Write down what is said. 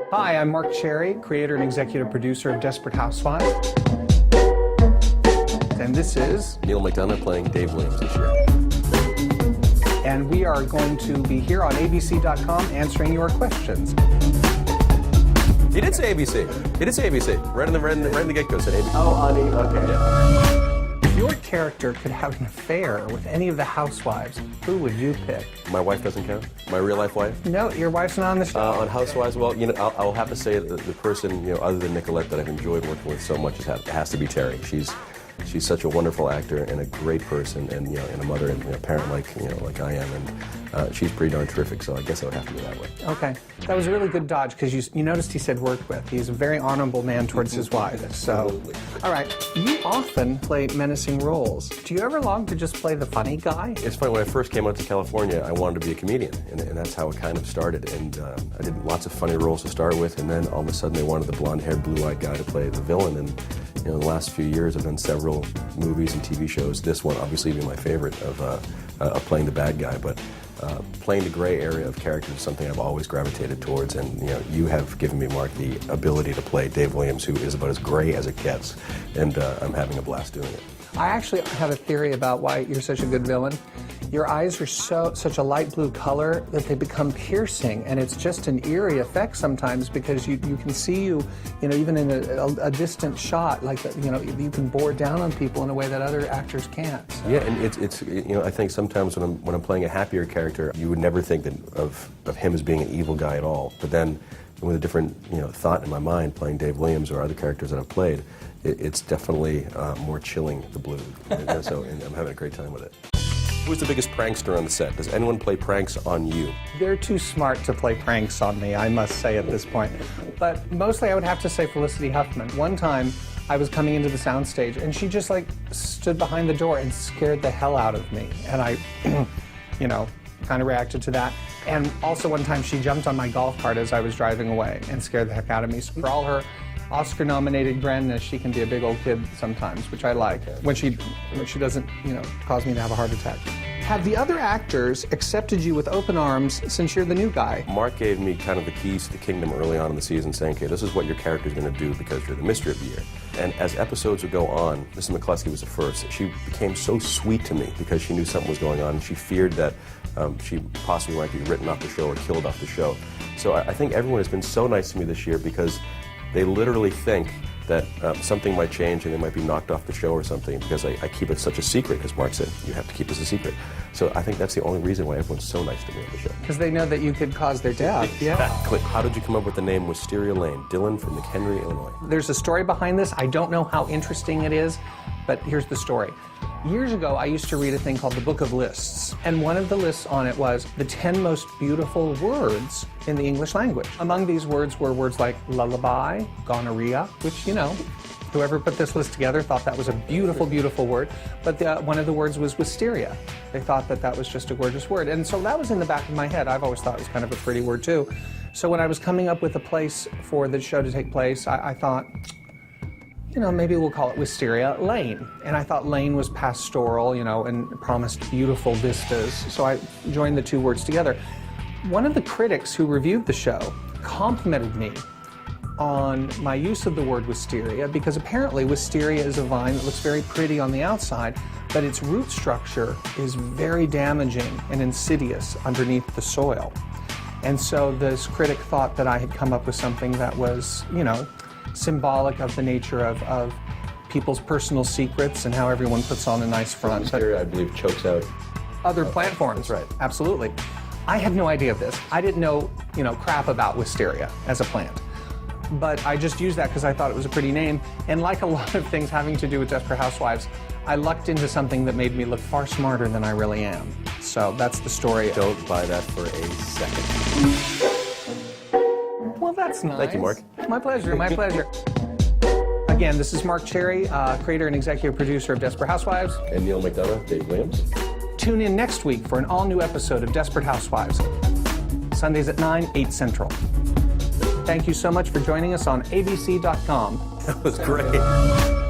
Hi, I'm Mark Cherry, creator and executive producer of Desperate Housewives. And this is Neil McDonough playing Dave Williams this year. And we are going to be here on ABC.com answering your questions. He did say ABC. He did say ABC. Right in the get-go said ABC. Oh, honey, okay. Yeah. If your character could have an affair with any of the housewives, who would you pick? My wife doesn't count? My real-life wife? No, your wife's not on the show. On Housewives, well, you know, I'll have to say that the person, you know, other than Nicolette that I've enjoyed working with so much has to be Terry. She's such a wonderful actor and a great person, and you know, and a mother and a parent like I am, and she's pretty darn terrific. So I guess I would have to go that way. Okay, that was a really good dodge because you noticed he said work with. He's a very honorable man towards his wife. So, all right, you often play menacing roles. Do you ever long to just play the funny guy? It's funny, when I first came out to California, I wanted to be a comedian, and that's how it kind of started. And I did lots of funny roles to start with, and then all of a sudden they wanted the blonde-haired, blue-eyed guy to play the villain. And you know, the last few years I've done several movies and TV shows. This one obviously being my favorite of playing the bad guy, but playing the gray area of characters is something I've always gravitated towards. And you know, you have given me, Mark, the ability to play Dave Williams, who is about as gray as it gets, and I'm having a blast doing it. I actually have a theory about why you're such a good villain. Your eyes are such a light blue color that they become piercing, and it's just an eerie effect sometimes because you can see you know, even in a distant shot, like, you know, you can bore down on people in a way that other actors can't. So. Yeah, and it's you know, I think sometimes when I'm playing a happier character, you would never think of him as being an evil guy at all. But then, with a different thought in my mind, playing Dave Williams or other characters that I've played, it's definitely more chilling the blue. And I'm having a great time with it. Who's the biggest prankster on the set? Does anyone play pranks on you? They're too smart to play pranks on me, I must say at this point. But mostly I would have to say Felicity Huffman. One time I was coming into the soundstage and she just like stood behind the door and scared the hell out of me. And I, you know, kind of reacted to that. And also one time she jumped on my golf cart as I was driving away and scared the heck out of me. So for all her Oscar-nominated grandness, she can be a big old kid sometimes, which I like, when she doesn't, you know, cause me to have a heart attack. Have the other actors accepted you with open arms since you're the new guy? Mark gave me kind of the keys to the kingdom early on in the season, saying, okay, this is what your character's going to do because you're the mystery of the year. And as episodes would go on, Mrs. McCluskey was the first, she became so sweet to me because she knew something was going on, and she feared that she possibly might be written off the show or killed off the show. So I think everyone has been so nice to me this year because they literally think that something might change and they might be knocked off the show or something because I keep it such a secret, because Mark said, you have to keep this a secret. So I think that's the only reason why everyone's so nice to me on the show. Because they know that you could cause their death. Exactly. How did you come up with the name Wisteria Lane? Dylan from McHenry, Illinois. There's a story behind this. I don't know how interesting it is, but here's the story. Years ago, I used to read a thing called the Book of Lists, and one of the lists on it was the 10 most beautiful words in the English language. Among these words were words like lullaby, gonorrhea, which, you know, whoever put this list together thought that was a beautiful, beautiful word, but one of the words was wisteria. They thought that that was just a gorgeous word, and so that was in the back of my head. I've always thought it was kind of a pretty word, too. So when I was coming up with a place for the show to take place, I thought, you know, maybe we'll call it Wisteria Lane. And I thought Lane was pastoral, you know, and promised beautiful vistas. So I joined the two words together. One of the critics who reviewed the show complimented me on my use of the word wisteria, because apparently wisteria is a vine that looks very pretty on the outside, but its root structure is very damaging and insidious underneath the soil. And so this critic thought that I had come up with something that was, you know, symbolic of the nature of people's personal secrets and how everyone puts on a nice front. Wisteria, I believe, chokes out other plant forms. That's right. Absolutely. I had no idea of this. I didn't know, you know, crap about wisteria as a plant. But I just used that because I thought it was a pretty name. And like a lot of things having to do with Desperate Housewives, I lucked into something that made me look far smarter than I really am. So that's the story. Don't buy that for a second. Well, that's nice. Thank you, Mark. My pleasure, my pleasure. Again, this is Mark Cherry, creator and executive producer of Desperate Housewives. And Neil McDonough, Dave Williams. Tune in next week for an all-new episode of Desperate Housewives. Sundays at 9, 8 Central. Thank you so much for joining us on ABC.com. That was great.